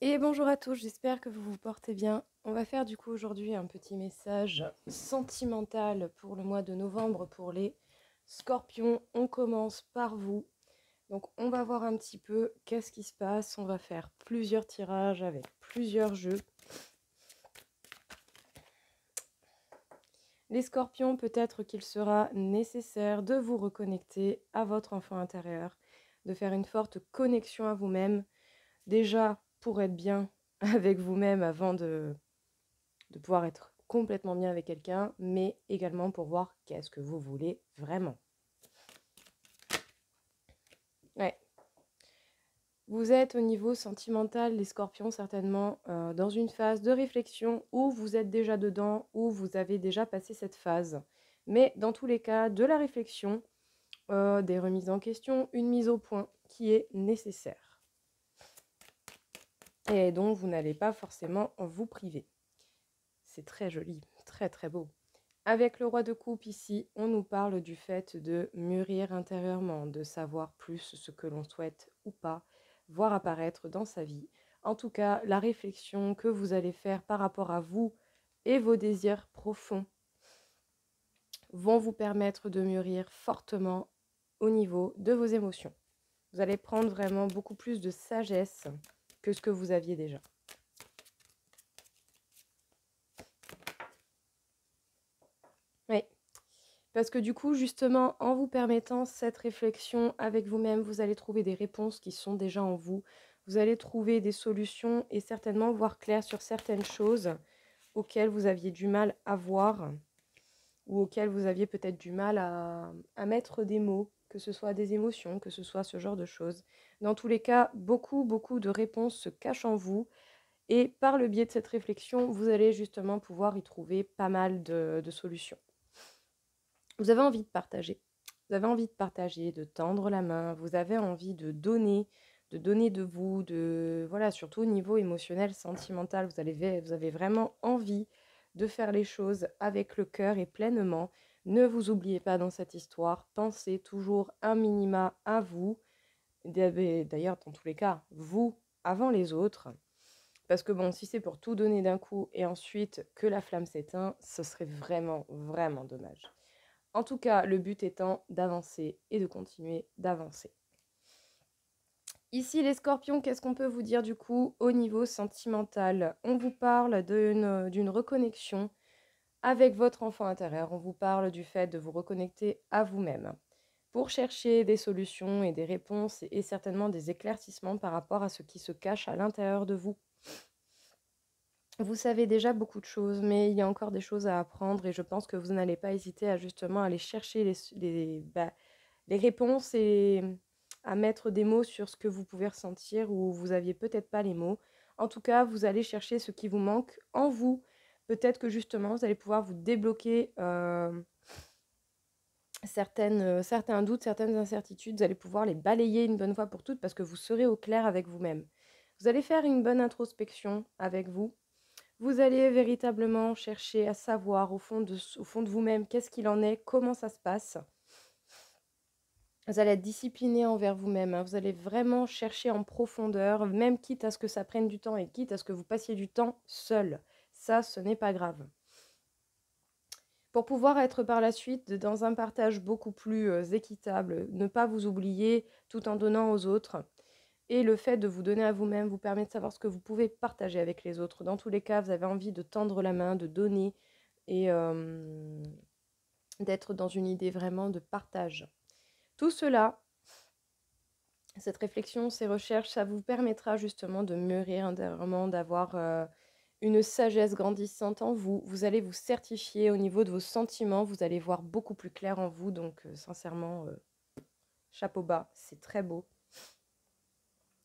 Et bonjour à tous, j'espère que vous vous portez bien. On va faire du coup aujourd'hui un petit message sentimental pour le mois de novembre pour les scorpions. On commence par vous. Donc on va voir un petit peu qu'est-ce qui se passe. On va faire plusieurs tirages avec plusieurs jeux. Les scorpions, peut-être qu'il sera nécessaire de vous reconnecter à votre enfant intérieur, de faire une forte connexion à vous-même, déjà pour être bien avec vous-même avant de pouvoir être complètement bien avec quelqu'un, mais également pour voir qu'est-ce que vous voulez vraiment. Ouais. Vous êtes au niveau sentimental, les scorpions, certainement dans une phase de réflexion où vous êtes déjà dedans, où vous avez déjà passé cette phase. Mais dans tous les cas, de la réflexion, des remises en question, une mise au point qui est nécessaire. Et dont vous n'allez pas forcément vous priver. C'est très joli, très très beau. Avec le roi de coupe ici, on nous parle du fait de mûrir intérieurement, de savoir plus ce que l'on souhaite ou pas, voir apparaître dans sa vie. En tout cas, la réflexion que vous allez faire par rapport à vous et vos désirs profonds vont vous permettre de mûrir fortement au niveau de vos émotions. Vous allez prendre vraiment beaucoup plus de sagesse que ce que vous aviez déjà. Oui. Parce que du coup, justement, en vous permettant cette réflexion avec vous-même, vous allez trouver des réponses qui sont déjà en vous. Vous allez trouver des solutions et certainement voir clair sur certaines choses auxquelles vous aviez du mal à voir ou auxquelles vous aviez peut-être du mal à mettre des mots, que ce soit des émotions, que ce soit ce genre de choses. Dans tous les cas, beaucoup de réponses se cachent en vous et par le biais de cette réflexion, vous allez justement pouvoir y trouver pas mal de solutions. Vous avez envie de partager. Vous avez envie de partager, de tendre la main. Vous avez envie de donner de vous, voilà, surtout au niveau émotionnel, sentimental. Vous avez vraiment envie de faire les choses avec le cœur et pleinement. Ne vous oubliez pas dans cette histoire. Pensez toujours un minima à vous. D'ailleurs, dans tous les cas, vous avant les autres. Parce que bon, si c'est pour tout donner d'un coup et ensuite que la flamme s'éteint, ce serait vraiment dommage. En tout cas, le but étant d'avancer et de continuer d'avancer. Ici, les scorpions, qu'est-ce qu'on peut vous dire du coup au niveau sentimental? On vous parle d'une reconnexion avec votre enfant intérieur. On vous parle du fait de vous reconnecter à vous-même pour chercher des solutions et des réponses et certainement des éclaircissements par rapport à ce qui se cache à l'intérieur de vous. Vous savez déjà beaucoup de choses, mais il y a encore des choses à apprendre et je pense que vous n'allez pas hésiter à justement aller chercher les réponses et à mettre des mots sur ce que vous pouvez ressentir ou vous aviez peut-être pas les mots. En tout cas, vous allez chercher ce qui vous manque en vous. Peut-être que justement, vous allez pouvoir vous débloquer certains doutes, certaines incertitudes. Vous allez pouvoir les balayer une bonne fois pour toutes parce que vous serez au clair avec vous-même. Vous allez faire une bonne introspection avec vous. Vous allez véritablement chercher à savoir au fond de vous-même qu'est-ce qu'il en est, comment ça se passe. Vous allez être discipliné envers vous-même, hein. Vous allez vraiment chercher en profondeur, même quitte à ce que ça prenne du temps et quitte à ce que vous passiez du temps seul. Ça, ce n'est pas grave. Pour pouvoir être par la suite dans un partage beaucoup plus équitable, ne pas vous oublier tout en donnant aux autres. Et le fait de vous donner à vous-même vous permet de savoir ce que vous pouvez partager avec les autres. Dans tous les cas, vous avez envie de tendre la main, de donner et d'être dans une idée vraiment de partage. Tout cela, cette réflexion, ces recherches, ça vous permettra justement de mûrir intérieurement, d'avoir une sagesse grandissante en vous. Vous allez vous certifier au niveau de vos sentiments, vous allez voir beaucoup plus clair en vous. Donc sincèrement, chapeau bas, c'est très beau.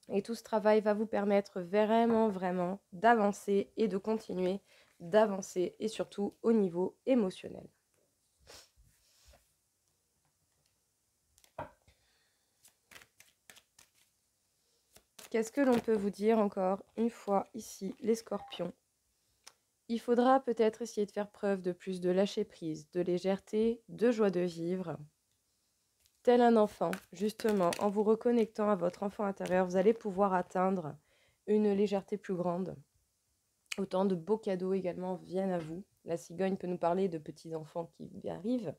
Et tout ce travail va vous permettre vraiment d'avancer et de continuer d'avancer et surtout au niveau émotionnel. Qu'est-ce que l'on peut vous dire encore une fois ici, les scorpions? Il faudra peut-être essayer de faire preuve de plus de lâcher-prise, de légèreté, de joie de vivre. Tel un enfant, justement, en vous reconnectant à votre enfant intérieur, vous allez pouvoir atteindre une légèreté plus grande. Autant de beaux cadeaux également viennent à vous. La cigogne peut nous parler de petits-enfants qui arrivent.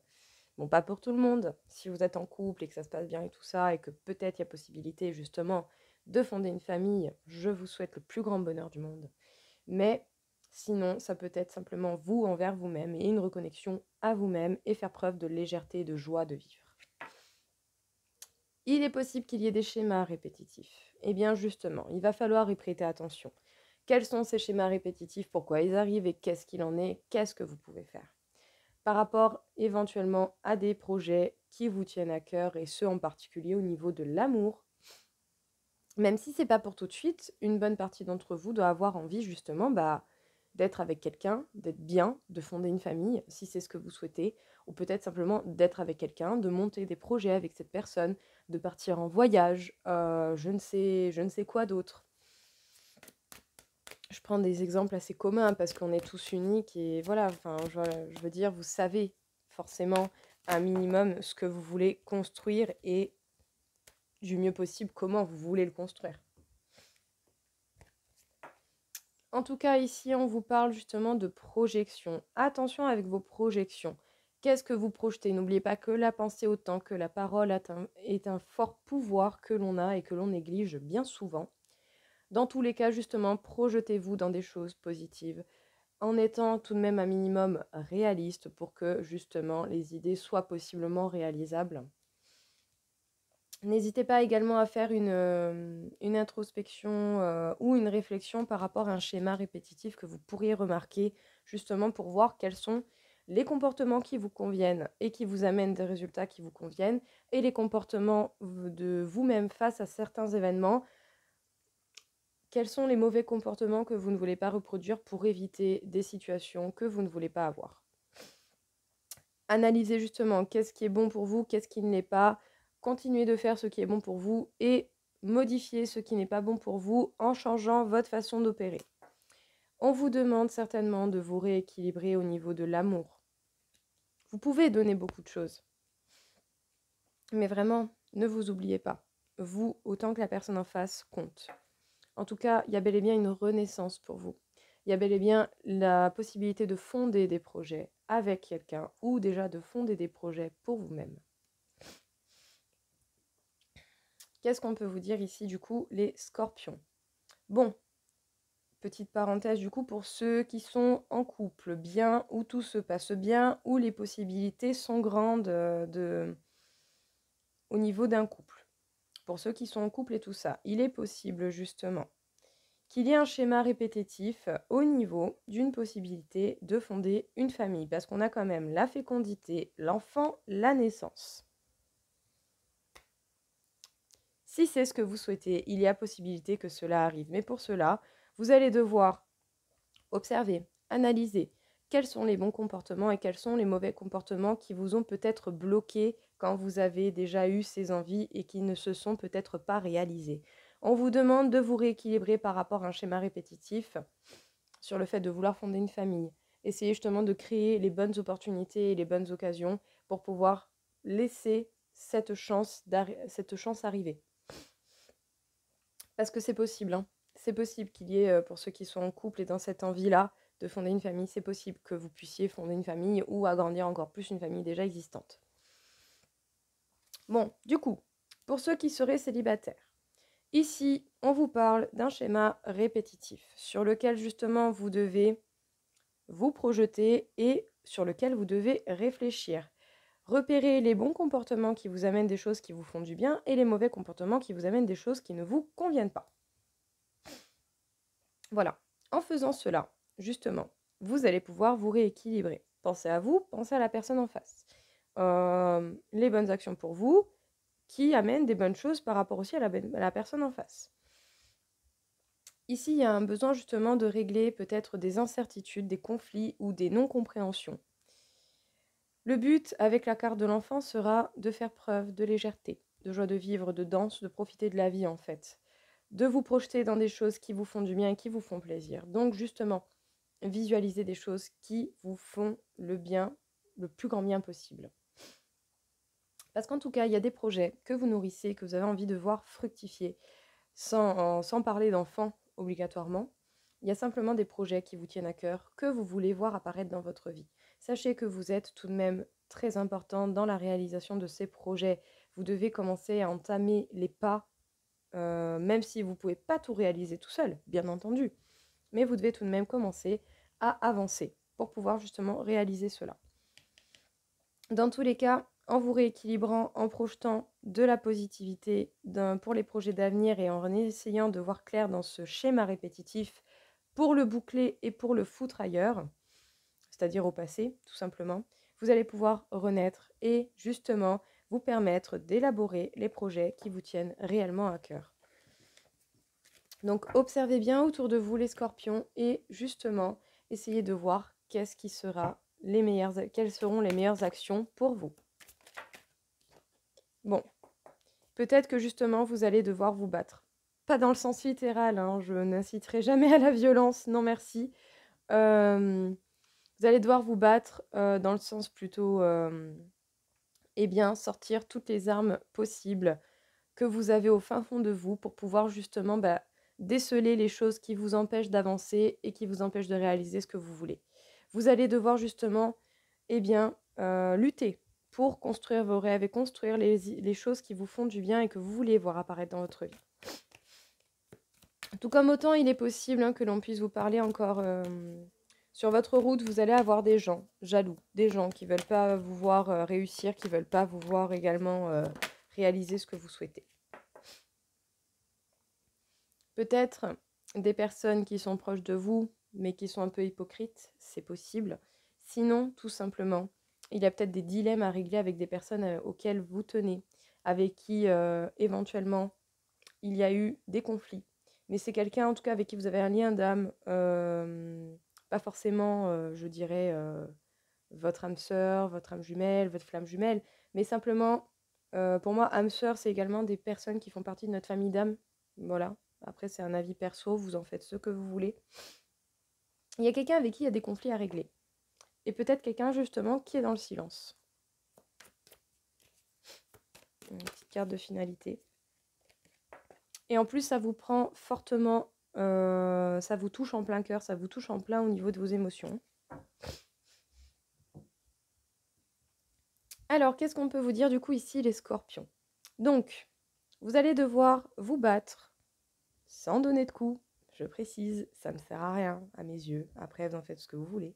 Bon, pas pour tout le monde. Si vous êtes en couple et que ça se passe bien et tout ça, et que peut-être il y a possibilité justement de fonder une famille, je vous souhaite le plus grand bonheur du monde. Mais sinon, ça peut être simplement vous envers vous-même et une reconnexion à vous-même et faire preuve de légèreté et de joie de vivre. Il est possible qu'il y ait des schémas répétitifs. Eh bien justement, il va falloir y prêter attention. Quels sont ces schémas répétitifs? Pourquoi ils arrivent? Et qu'est-ce qu'il en est? Qu'est-ce que vous pouvez faire? Par rapport éventuellement à des projets qui vous tiennent à cœur, et ce en particulier au niveau de l'amour. Même si c'est pas pour tout de suite, une bonne partie d'entre vous doit avoir envie justement d'être avec quelqu'un, d'être bien, de fonder une famille, si c'est ce que vous souhaitez, ou peut-être simplement d'être avec quelqu'un, de monter des projets avec cette personne, de partir en voyage, je ne sais quoi d'autre. Je prends des exemples assez communs parce qu'on est tous uniques et voilà, enfin, je veux dire, vous savez forcément un minimum ce que vous voulez construire et du mieux possible comment vous voulez le construire. En tout cas, ici, on vous parle justement de projection. Attention avec vos projections. Qu'est-ce que vous projetez? N'oubliez pas que la pensée autant que la parole est un fort pouvoir que l'on a et que l'on néglige bien souvent. Dans tous les cas, justement, projetez-vous dans des choses positives, en étant tout de même un minimum réaliste pour que justement les idées soient possiblement réalisables. N'hésitez pas également à faire une introspection ou une réflexion par rapport à un schéma répétitif que vous pourriez remarquer, justement pour voir quels sont les comportements qui vous conviennent et qui vous amènent des résultats qui vous conviennent, et les comportements de vous-même face à certains événements. Quels sont les mauvais comportements que vous ne voulez pas reproduire pour éviter des situations que vous ne voulez pas avoir? Analysez justement qu'est-ce qui est bon pour vous, qu'est-ce qui ne l'est pas. Continuez de faire ce qui est bon pour vous et modifiez ce qui n'est pas bon pour vous en changeant votre façon d'opérer. On vous demande certainement de vous rééquilibrer au niveau de l'amour. Vous pouvez donner beaucoup de choses, mais vraiment, ne vous oubliez pas. Vous, autant que la personne en face, compte. En tout cas, il y a bel et bien une renaissance pour vous. Il y a bel et bien la possibilité de fonder des projets avec quelqu'un ou déjà de fonder des projets pour vous-même. Qu'est-ce qu'on peut vous dire ici du coup, les scorpions? Bon, petite parenthèse du coup pour ceux qui sont en couple, bien, où tout se passe bien, où les possibilités sont grandes au niveau d'un couple. Pour ceux qui sont en couple et tout ça, il est possible justement qu'il y ait un schéma répétitif au niveau d'une possibilité de fonder une famille, parce qu'on a quand même la fécondité, l'enfant, la naissance. Si c'est ce que vous souhaitez, il y a possibilité que cela arrive. Mais pour cela, vous allez devoir observer, analyser quels sont les bons comportements et quels sont les mauvais comportements qui vous ont peut-être bloqué quand vous avez déjà eu ces envies et qui ne se sont peut-être pas réalisées. On vous demande de vous rééquilibrer par rapport à un schéma répétitif sur le fait de vouloir fonder une famille. Essayez justement de créer les bonnes opportunités et les bonnes occasions pour pouvoir laisser cette chance arriver. Parce que c'est possible, hein. C'est possible qu'il y ait, pour ceux qui sont en couple et dans cette envie-là de fonder une famille, c'est possible que vous puissiez fonder une famille ou agrandir encore plus une famille déjà existante. Bon, du coup, pour ceux qui seraient célibataires, ici, on vous parle d'un schéma répétitif sur lequel justement vous devez vous projeter et sur lequel vous devez réfléchir. Repérez les bons comportements qui vous amènent des choses qui vous font du bien et les mauvais comportements qui vous amènent des choses qui ne vous conviennent pas. Voilà. En faisant cela, justement, vous allez pouvoir vous rééquilibrer. Pensez à vous, pensez à la personne en face. Les bonnes actions pour vous qui amènent des bonnes choses par rapport aussi à la personne en face. Ici, il y a un besoin justement de régler peut-être des incertitudes, des conflits ou des non-compréhensions. Le but avec la carte de l'enfant sera de faire preuve de légèreté, de joie de vivre, de danse, de profiter de la vie en fait. De vous projeter dans des choses qui vous font du bien et qui vous font plaisir. Donc justement, visualisez des choses qui vous font le bien, le plus grand bien possible. Parce qu'en tout cas, il y a des projets que vous nourrissez, que vous avez envie de voir fructifier, sans parler d'enfants obligatoirement. Il y a simplement des projets qui vous tiennent à cœur, que vous voulez voir apparaître dans votre vie. Sachez que vous êtes tout de même très important dans la réalisation de ces projets. Vous devez commencer à entamer les pas, même si vous ne pouvez pas tout réaliser tout seul, bien entendu. Mais vous devez tout de même commencer à avancer pour pouvoir justement réaliser cela. Dans tous les cas, en vous rééquilibrant, en projetant de la positivité pour les projets d'avenir et en essayant de voir clair dans ce schéma répétitif pour le boucler et pour le foutre ailleurs, c'est-à-dire au passé, tout simplement, vous allez pouvoir renaître et justement vous permettre d'élaborer les projets qui vous tiennent réellement à cœur. Donc observez bien autour de vous les scorpions et justement essayez de voir quelles seront les meilleures actions pour vous. Bon, peut-être que justement vous allez devoir vous battre. Pas dans le sens littéral, hein, je n'inciterai jamais à la violence, non merci. Vous allez devoir vous battre dans le sens plutôt, sortir toutes les armes possibles que vous avez au fin fond de vous pour pouvoir justement déceler les choses qui vous empêchent d'avancer et qui vous empêchent de réaliser ce que vous voulez. Vous allez devoir justement lutter pour construire vos rêves et construire les choses qui vous font du bien et que vous voulez voir apparaître dans votre vie. Tout comme autant il est possible que l'on puisse vous parler encore sur votre route, vous allez avoir des gens jaloux, des gens qui ne veulent pas vous voir réussir, qui ne veulent pas vous voir également réaliser ce que vous souhaitez. Peut-être des personnes qui sont proches de vous, mais qui sont un peu hypocrites, c'est possible. Sinon, tout simplement, il y a peut-être des dilemmes à régler avec des personnes auxquelles vous tenez, avec qui éventuellement il y a eu des conflits. Mais c'est quelqu'un en tout cas avec qui vous avez un lien d'âme, pas forcément, je dirais, votre âme sœur, votre âme jumelle, votre flamme jumelle, mais simplement, pour moi, âme sœur, c'est également des personnes qui font partie de notre famille d'âme. Voilà. Après, c'est un avis perso, vous en faites ce que vous voulez. Il y a quelqu'un avec qui il y a des conflits à régler. Et peut-être quelqu'un, justement, qui est dans le silence. Une petite carte de finalité. Et en plus, ça vous prend fortement, ça vous touche en plein cœur, ça vous touche en plein au niveau de vos émotions. Alors, qu'est-ce qu'on peut vous dire du coup ici, les scorpions? Donc, vous allez devoir vous battre sans donner de coups. Je précise, ça ne sert à rien à mes yeux. Après, vous en faites ce que vous voulez.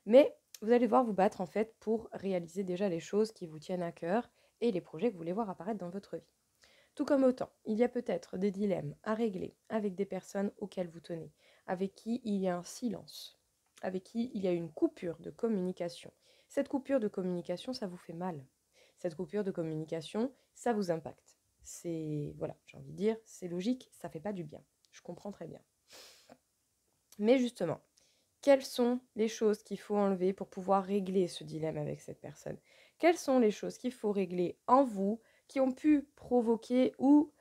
Mais vous allez devoir vous battre en fait pour réaliser déjà les choses qui vous tiennent à cœur et les projets que vous voulez voir apparaître dans votre vie. Tout comme autant, il y a peut-être des dilemmes à régler avec des personnes auxquelles vous tenez, avec qui il y a un silence, avec qui il y a une coupure de communication. Cette coupure de communication, ça vous fait mal. Cette coupure de communication, ça vous impacte. C'est, voilà, j'ai envie de dire, c'est logique, ça fait pas du bien. Je comprends très bien. Mais justement, quelles sont les choses qu'il faut enlever pour pouvoir régler ce dilemme avec cette personne? Quelles sont les choses qu'il faut régler en vous qui ont pu provoquer ou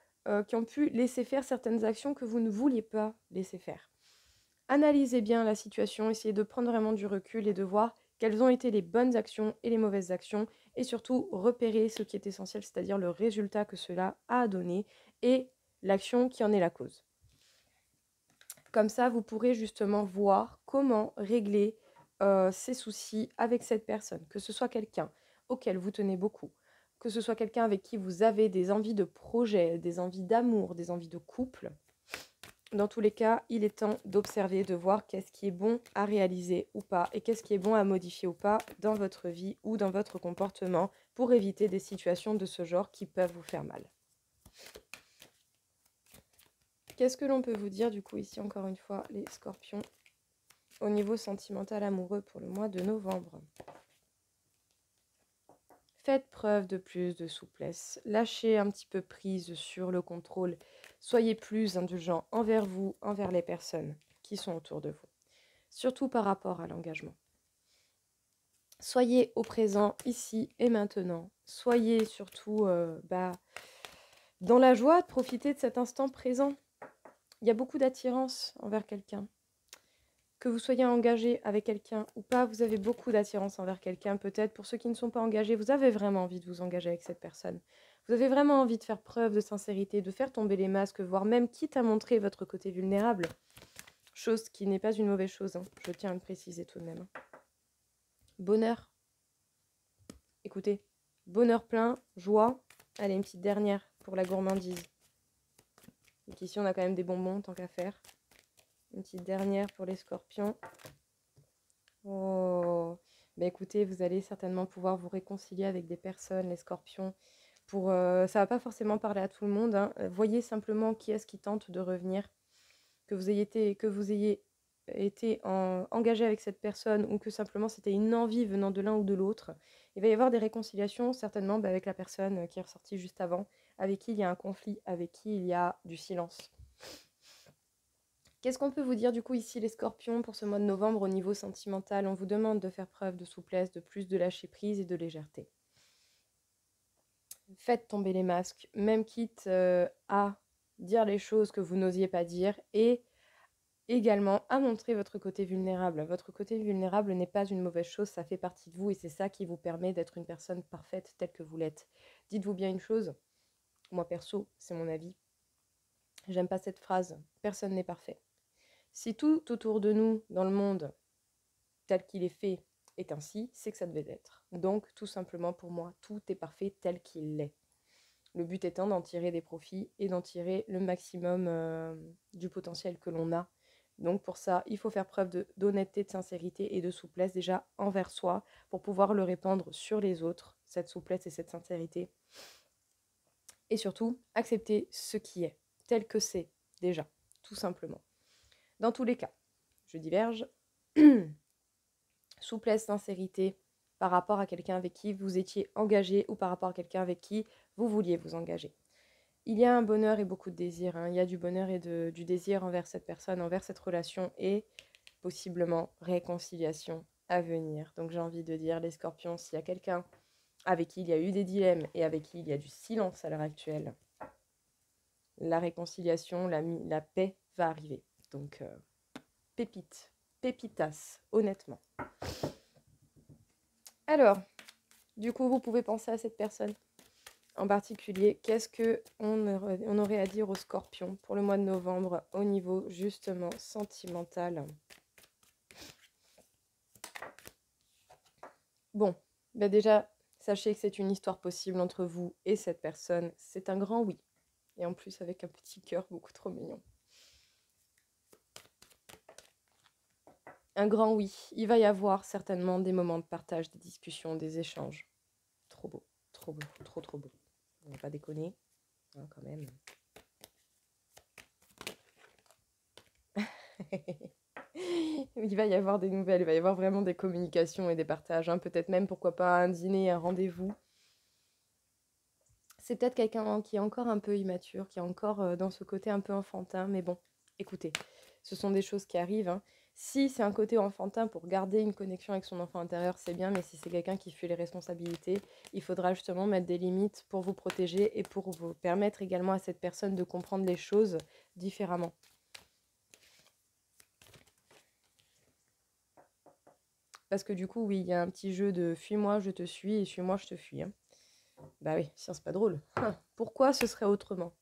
qui ont pu laisser faire certaines actions que vous ne vouliez pas laisser faire? Analysez bien la situation, essayez de prendre vraiment du recul et de voir quelles ont été les bonnes actions et les mauvaises actions et surtout repérer ce qui est essentiel, c'est-à-dire le résultat que cela a donné et l'action qui en est la cause. Comme ça, vous pourrez justement voir comment régler ces soucis avec cette personne, que ce soit quelqu'un auquel vous tenez beaucoup, que ce soit quelqu'un avec qui vous avez des envies de projet, des envies d'amour, des envies de couple. Dans tous les cas, il est temps d'observer, de voir qu'est-ce qui est bon à réaliser ou pas et qu'est-ce qui est bon à modifier ou pas dans votre vie ou dans votre comportement pour éviter des situations de ce genre qui peuvent vous faire mal. Qu'est-ce que l'on peut vous dire du coup ici encore une fois les scorpions au niveau sentimental amoureux pour le mois de novembre? Faites preuve de plus de souplesse, lâchez un petit peu prise sur le contrôle, soyez plus indulgent envers vous, envers les personnes qui sont autour de vous, surtout par rapport à l'engagement. Soyez au présent, ici et maintenant, soyez surtout dans la joie de profiter de cet instant présent. Il y a beaucoup d'attirance envers quelqu'un. Que vous soyez engagé avec quelqu'un ou pas, vous avez beaucoup d'attirance envers quelqu'un. Peut-être pour ceux qui ne sont pas engagés, vous avez vraiment envie de vous engager avec cette personne. Vous avez vraiment envie de faire preuve de sincérité, de faire tomber les masques, voire même quitte à montrer votre côté vulnérable. Chose qui n'est pas une mauvaise chose, hein. Je tiens à le préciser tout de même. Bonheur. Écoutez, bonheur plein, joie. Allez, une petite dernière pour la gourmandise. Donc ici, on a quand même des bonbons, tant qu'à faire. Une petite dernière pour les scorpions. Oh, bah écoutez, vous allez certainement pouvoir vous réconcilier avec des personnes, les scorpions. Ça va pas forcément parler à tout le monde, hein. Voyez simplement qui est-ce qui tente de revenir. Que vous ayez été engagé avec cette personne ou que simplement c'était une envie venant de l'un ou de l'autre. Il va y avoir des réconciliations certainement avec la personne qui est ressortie juste avant, avec qui il y a un conflit, avec qui il y a du silence. Qu'est-ce qu'on peut vous dire du coup ici les scorpions pour ce mois de novembre au niveau sentimental? On vous demande de faire preuve de souplesse, de plus de lâcher prise et de légèreté. Faites tomber les masques, même quitte à dire les choses que vous n'osiez pas dire et également à montrer votre côté vulnérable. Votre côté vulnérable n'est pas une mauvaise chose, ça fait partie de vous et c'est ça qui vous permet d'être une personne parfaite telle que vous l'êtes. Dites-vous bien une chose, moi perso, c'est mon avis, j'aime pas cette phrase, personne n'est parfait. Si tout autour de nous, dans le monde, tel qu'il est fait, est ainsi, c'est que ça devait être. Donc, tout simplement pour moi, tout est parfait tel qu'il l'est. Le but étant d'en tirer des profits et d'en tirer le maximum du potentiel que l'on a. Donc pour ça, il faut faire preuve d'honnêteté, de sincérité et de souplesse déjà envers soi pour pouvoir le répandre sur les autres, cette souplesse et cette sincérité. Et surtout, accepter ce qui est, tel que c'est déjà, tout simplement. Dans tous les cas, je diverge. Souplesse, sincérité par rapport à quelqu'un avec qui vous étiez engagé ou par rapport à quelqu'un avec qui vous vouliez vous engager. Il y a un bonheur et beaucoup de désir, hein. Il y a du bonheur et du désir envers cette personne, envers cette relation et possiblement réconciliation à venir. Donc j'ai envie de dire, les scorpions, s'il y a quelqu'un avec qui il y a eu des dilemmes et avec qui il y a du silence à l'heure actuelle, la réconciliation, la paix va arriver. Donc pépitas, honnêtement. Alors, du coup, vous pouvez penser à cette personne en particulier. Qu'est-ce qu'on aurait à dire aux scorpions pour le mois de novembre au niveau justement sentimental? Bon, bah déjà, sachez que c'est une histoire possible entre vous et cette personne. C'est un grand oui. Et en plus avec un petit cœur beaucoup trop mignon. Un grand oui. Il va y avoir certainement des moments de partage, des discussions, des échanges. Trop beau, trop beau, trop trop beau. On va pas déconner, hein, quand même. Il va y avoir des nouvelles, il va y avoir vraiment des communications et des partages, hein. Peut-être même, pourquoi pas, un dîner, un rendez-vous. C'est peut-être quelqu'un qui est encore un peu immature, qui est encore dans ce côté un peu enfantin, mais bon, écoutez, ce sont des choses qui arrivent, hein. Si c'est un côté enfantin pour garder une connexion avec son enfant intérieur, c'est bien, mais si c'est quelqu'un qui fuit les responsabilités, il faudra justement mettre des limites pour vous protéger et pour vous permettre également à cette personne de comprendre les choses différemment. Parce que du coup, oui, il y a un petit jeu de fuis-moi, je te suis, et suis-moi, je te fuis, hein. Bah oui, sinon c'est pas drôle. Pourquoi ce serait autrement?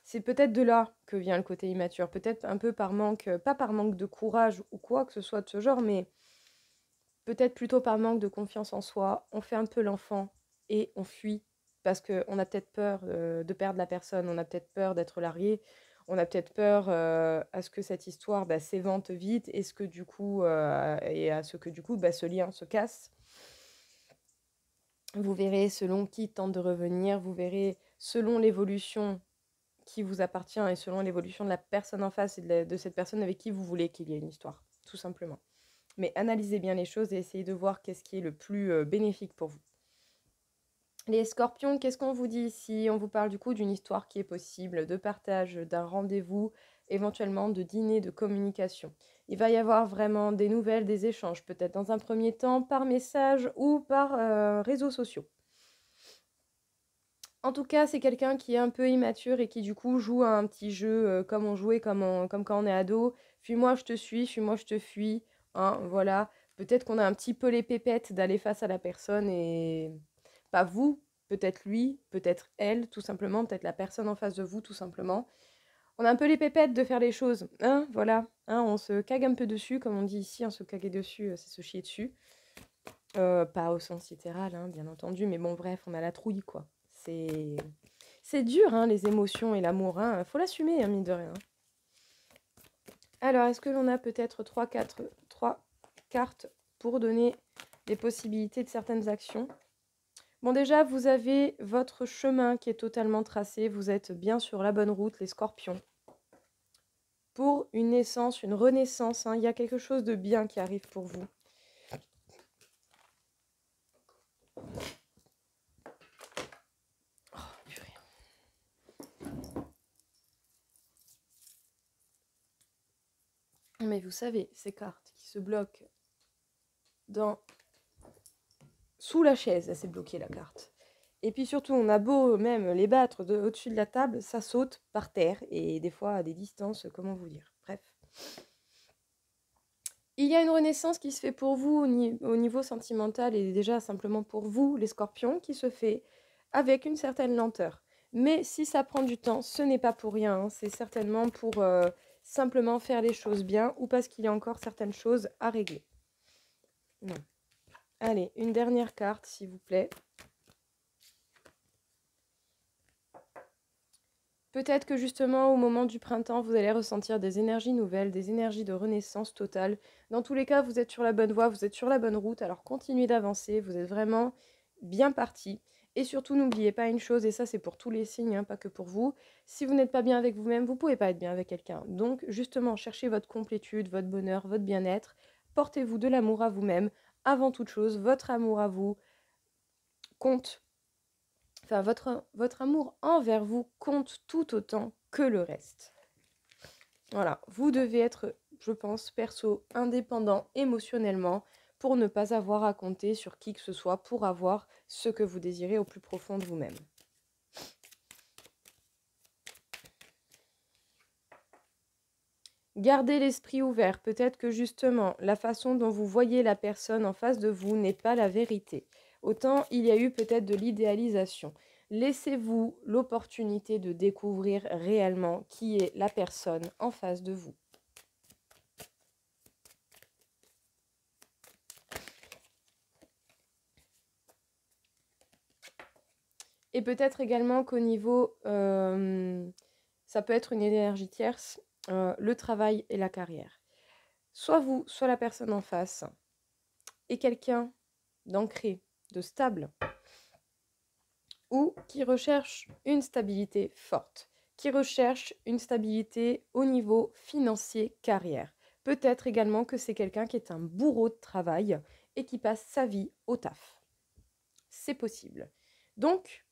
C'est peut-être de là que vient le côté immature, peut-être un peu par manque, pas par manque de courage ou quoi que ce soit de ce genre, mais peut-être plutôt par manque de confiance en soi. On fait un peu l'enfant et on fuit parce qu'on a peut-être peur de perdre la personne, on a peut-être peur d'être largué, on a peut-être peur à ce que cette histoire s'évente vite et, ce que, du coup, et à ce que du coup ce lien se casse. Vous verrez selon qui tente de revenir, vous verrez selon l'évolution qui vous appartient et selon l'évolution de la personne en face et de cette personne avec qui vous voulez qu'il y ait une histoire, tout simplement. Mais analysez bien les choses et essayez de voir qu'est-ce qui est le plus bénéfique pour vous. Les scorpions, qu'est-ce qu'on vous dit ici? On vous parle du coup d'une histoire qui est possible, de partage, d'un rendez-vous, éventuellement de dîner, de communication. Il va y avoir vraiment des nouvelles, des échanges, peut-être dans un premier temps par message ou par réseaux sociaux. En tout cas, c'est quelqu'un qui est un peu immature et qui du coup joue à un petit jeu comme on jouait comme quand on est ado. Fuis-moi, je te suis, fuis-moi, je te fuis. Hein, voilà. Peut-être qu'on a un petit peu les pépettes d'aller face à la personne et pas vous, peut-être lui, peut-être elle, tout simplement, peut-être la personne en face de vous, tout simplement. On a un peu les pépettes de faire les choses, hein, voilà, hein, on se cague un peu dessus, comme on dit ici, hein, se caguer dessus, c'est se chier dessus. Pas au sens littéral, hein, bien entendu, mais bon, bref, on a la trouille, quoi. C'est dur, hein, les émotions et l'amour, hein, faut l'assumer, hein, mine de rien. Alors, est-ce que l'on a peut-être 3 cartes pour donner des possibilités de certaines actions? Bon, déjà, vous avez votre chemin qui est totalement tracé, vous êtes bien sur la bonne route, les scorpions. Pour une naissance, une renaissance, hein, il y a quelque chose de bien qui arrive pour vous. Oh, purée. Mais vous savez, ces cartes qui se bloquent sous la chaise, elle s'est bloquée la carte. Et puis surtout, on a beau même les battre au-dessus de la table, ça saute par terre et des fois à des distances, comment vous dire. Bref. Il y a une renaissance qui se fait pour vous au niveau sentimental et déjà simplement pour vous, les scorpions, qui se fait avec une certaine lenteur. Mais si ça prend du temps, ce n'est pas pour rien, hein. C'est certainement pour simplement faire les choses bien ou parce qu'il y a encore certaines choses à régler. Non. Allez, une dernière carte, s'il vous plaît. Peut-être que justement, au moment du printemps, vous allez ressentir des énergies nouvelles, des énergies de renaissance totale. Dans tous les cas, vous êtes sur la bonne voie, vous êtes sur la bonne route, alors continuez d'avancer, vous êtes vraiment bien parti. Et surtout, n'oubliez pas une chose, et ça c'est pour tous les signes, hein, pas que pour vous, si vous n'êtes pas bien avec vous-même, vous ne pouvez pas être bien avec quelqu'un. Donc justement, cherchez votre complétude, votre bonheur, votre bien-être, portez-vous de l'amour à vous-même. Avant toute chose, votre amour à vous compte. Enfin, votre amour envers vous compte tout autant que le reste. Voilà, vous devez être, je pense, perso, indépendant émotionnellement pour ne pas avoir à compter sur qui que ce soit pour avoir ce que vous désirez au plus profond de vous-même. Gardez l'esprit ouvert. Peut-être que justement, la façon dont vous voyez la personne en face de vous n'est pas la vérité. Autant il y a eu peut-être de l'idéalisation. Laissez-vous l'opportunité de découvrir réellement qui est la personne en face de vous. Et peut-être également qu'au niveau, ça peut être une énergie tierce, le travail et la carrière. Soit vous, soit la personne en face est quelqu'un d'ancré, de stable, ou qui recherche une stabilité forte, qui recherche une stabilité au niveau financier, carrière. Peut-être également que c'est quelqu'un qui est un bourreau de travail et qui passe sa vie au taf. C'est possible. Donc,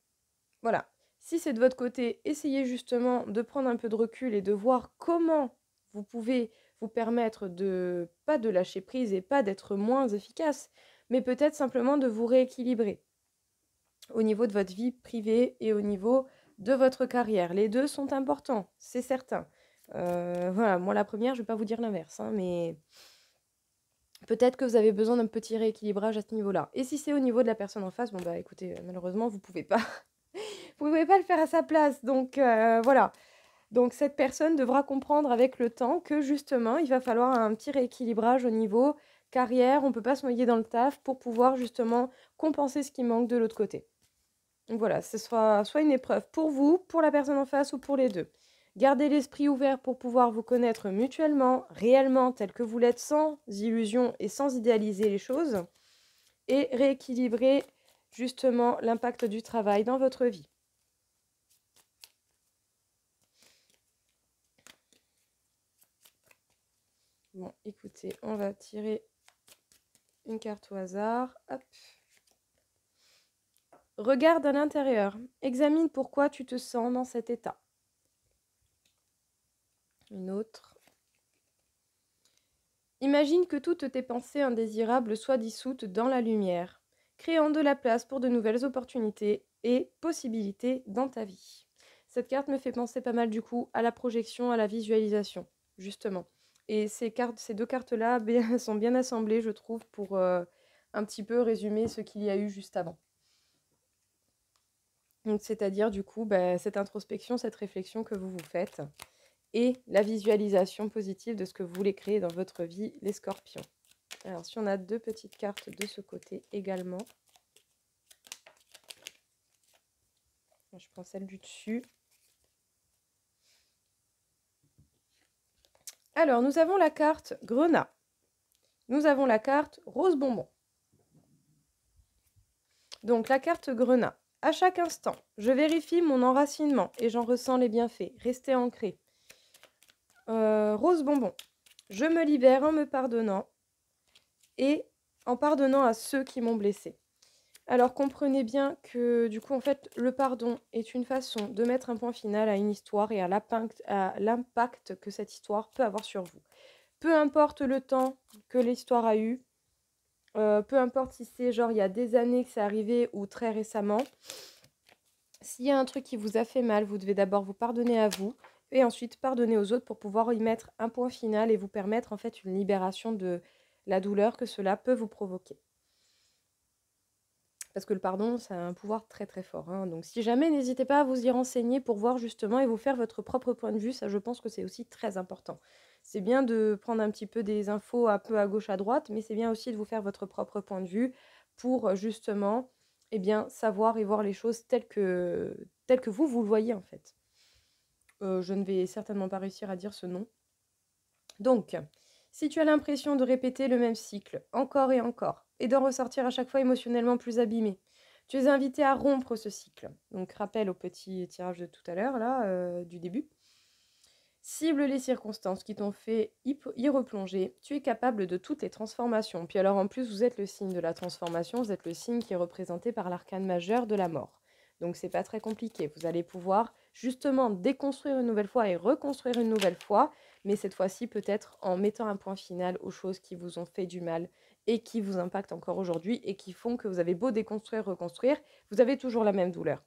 voilà. Si c'est de votre côté, essayez justement de prendre un peu de recul et de voir comment vous pouvez vous permettre de, pas de lâcher prise et pas d'être moins efficace, mais peut-être simplement de vous rééquilibrer au niveau de votre vie privée et au niveau de votre carrière. Les deux sont importants, c'est certain. Voilà, moi la première, je ne vais pas vous dire l'inverse, hein, mais peut-être que vous avez besoin d'un petit rééquilibrage à ce niveau-là. Et si c'est au niveau de la personne en face, bon bah écoutez, malheureusement, vous ne pouvez pas. Vous pouvez pas le faire à sa place. Donc voilà. Donc cette personne devra comprendre avec le temps que justement, il va falloir un petit rééquilibrage au niveau carrière. On ne peut pas se noyer dans le taf pour pouvoir justement compenser ce qui manque de l'autre côté. Donc voilà, ce sera soit une épreuve pour vous, pour la personne en face ou pour les deux. Gardez l'esprit ouvert pour pouvoir vous connaître mutuellement, réellement, tel que vous l'êtes, sans illusion et sans idéaliser les choses. Et rééquilibrer justement l'impact du travail dans votre vie. Bon, écoutez, on va tirer une carte au hasard. Hop. Regarde à l'intérieur. Examine pourquoi tu te sens dans cet état. Une autre. Imagine que toutes tes pensées indésirables soient dissoutes dans la lumière, créant de la place pour de nouvelles opportunités et possibilités dans ta vie. Cette carte me fait penser pas mal du coup à la projection, à la visualisation, justement. Et ces deux cartes-là sont bien assemblées, je trouve, pour un petit peu résumer ce qu'il y a eu juste avant. Donc, c'est-à-dire du coup, cette introspection, cette réflexion que vous vous faites et la visualisation positive de ce que vous voulez créer dans votre vie, les scorpions. Alors, si on a 2 petites cartes de ce côté également. Je prends celle du dessus. Alors, nous avons la carte Grenat. Nous avons la carte Rose Bonbon. Donc, la carte Grenat. À chaque instant, je vérifie mon enracinement et j'en ressens les bienfaits. Restez ancré. Rose Bonbon. Je me libère en me pardonnant et en pardonnant à ceux qui m'ont blessé. Alors comprenez bien que du coup en fait le pardon est une façon de mettre un point final à une histoire et à l'impact que cette histoire peut avoir sur vous. Peu importe le temps que l'histoire a eu, peu importe si c'est genre il y a des années que c'est arrivé ou très récemment, s'il y a un truc qui vous a fait mal, vous devez d'abord vous pardonner à vous et ensuite pardonner aux autres pour pouvoir y mettre un point final et vous permettre en fait une libération de la douleur que cela peut vous provoquer. Parce que le pardon, ça a un pouvoir très très fort, hein. Donc si jamais, n'hésitez pas à vous y renseigner pour voir justement et vous faire votre propre point de vue. Ça, je pense que c'est aussi très important. C'est bien de prendre un petit peu des infos un peu à gauche, à droite, mais c'est bien aussi de vous faire votre propre point de vue pour justement eh bien, savoir et voir les choses telles que vous le voyez en fait. Je ne vais certainement pas réussir à dire ce nom. Donc, si tu as l'impression de répéter le même cycle encore et encore, et d'en ressortir à chaque fois émotionnellement plus abîmé, tu es invité à rompre ce cycle. Donc, rappel au petit tirage de tout à l'heure, là, du début. Cible les circonstances qui t'ont fait y replonger. Tu es capable de toutes les transformations. Puis alors, en plus, vous êtes le signe de la transformation. Vous êtes le signe qui est représenté par l'arcane majeur de la mort. Donc, c'est pas très compliqué. Vous allez pouvoir justement déconstruire une nouvelle fois et reconstruire une nouvelle fois, mais cette fois-ci peut-être en mettant un point final aux choses qui vous ont fait du mal et qui vous impactent encore aujourd'hui et qui font que vous avez beau déconstruire, reconstruire, vous avez toujours la même douleur.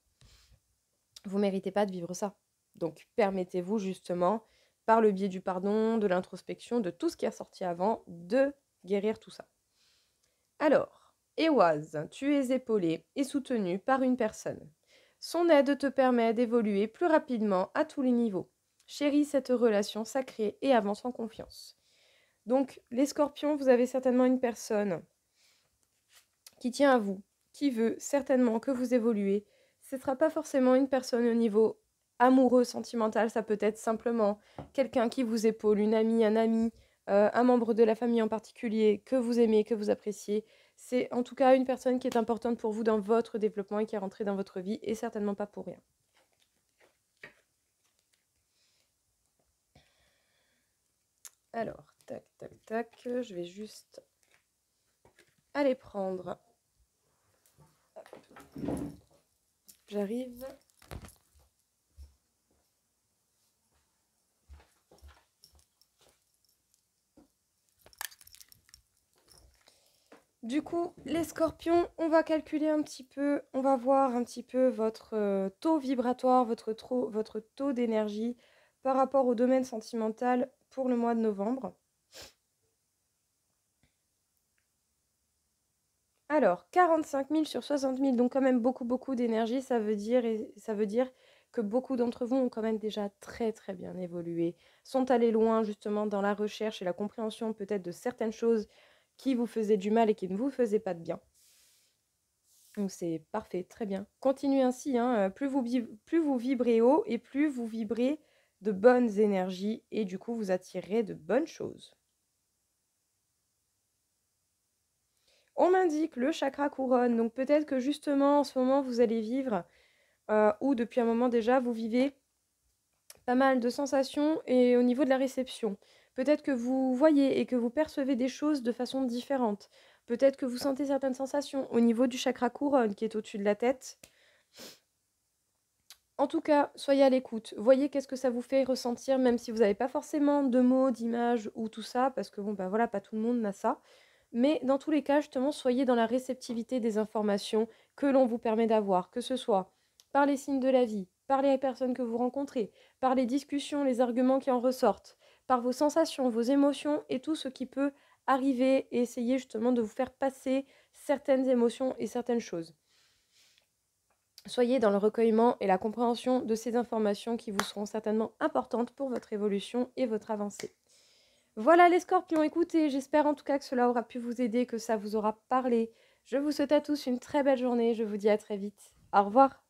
Vous ne méritez pas de vivre ça. Donc permettez-vous justement, par le biais du pardon, de l'introspection, de tout ce qui a sorti avant, de guérir tout ça. Alors, Eoise, tu es épaulée et soutenue par une personne. Son aide te permet d'évoluer plus rapidement à tous les niveaux. Chéris cette relation sacrée et avance en confiance. Donc, les scorpions, vous avez certainement une personne qui tient à vous, qui veut certainement que vous évoluez. Ce ne sera pas forcément une personne au niveau amoureux, sentimental, ça peut être simplement quelqu'un qui vous épaule, une amie, un ami, un membre de la famille en particulier que vous aimez, que vous appréciez. C'est en tout cas une personne qui est importante pour vous dans votre développement et qui est rentrée dans votre vie et certainement pas pour rien. Alors, tac, tac, tac, je vais juste aller prendre. J'arrive. Du coup, les scorpions, on va calculer un petit peu, on va voir un petit peu votre taux vibratoire, votre taux d'énergie par rapport au domaine sentimental pour le mois de novembre. Alors, 45 000 sur 60 000, donc quand même beaucoup d'énergie, ça veut dire que beaucoup d'entre vous ont quand même déjà très très bien évolué, sont allés loin justement dans la recherche et la compréhension peut-être de certaines choses qui vous faisaient du mal et qui ne vous faisaient pas de bien. Donc c'est parfait, très bien. Continuez ainsi, hein, plus vous vibrez haut et plus vous vibrez de bonnes énergies et du coup vous attirez de bonnes choses. On m'indique le chakra couronne, donc peut-être que justement en ce moment vous allez vivre, ou depuis un moment déjà vous vivez pas mal de sensations et au niveau de la réception. Peut-être que vous voyez et que vous percevez des choses de façon différente. Peut-être que vous sentez certaines sensations au niveau du chakra couronne qui est au-dessus de la tête. En tout cas, soyez à l'écoute. Voyez qu'est-ce que ça vous fait ressentir, même si vous n'avez pas forcément de mots, d'images ou tout ça, parce que bon, bah voilà, pas tout le monde n'a ça. Mais dans tous les cas, justement, soyez dans la réceptivité des informations que l'on vous permet d'avoir, que ce soit par les signes de la vie, par les personnes que vous rencontrez, par les discussions, les arguments qui en ressortent, par vos sensations, vos émotions et tout ce qui peut arriver et essayer justement de vous faire passer certaines émotions et certaines choses. Soyez dans le recueillement et la compréhension de ces informations qui vous seront certainement importantes pour votre évolution et votre avancée. Voilà les scorpions, écoutez, j'espère en tout cas que cela aura pu vous aider, que ça vous aura parlé. Je vous souhaite à tous une très belle journée, je vous dis à très vite. Au revoir.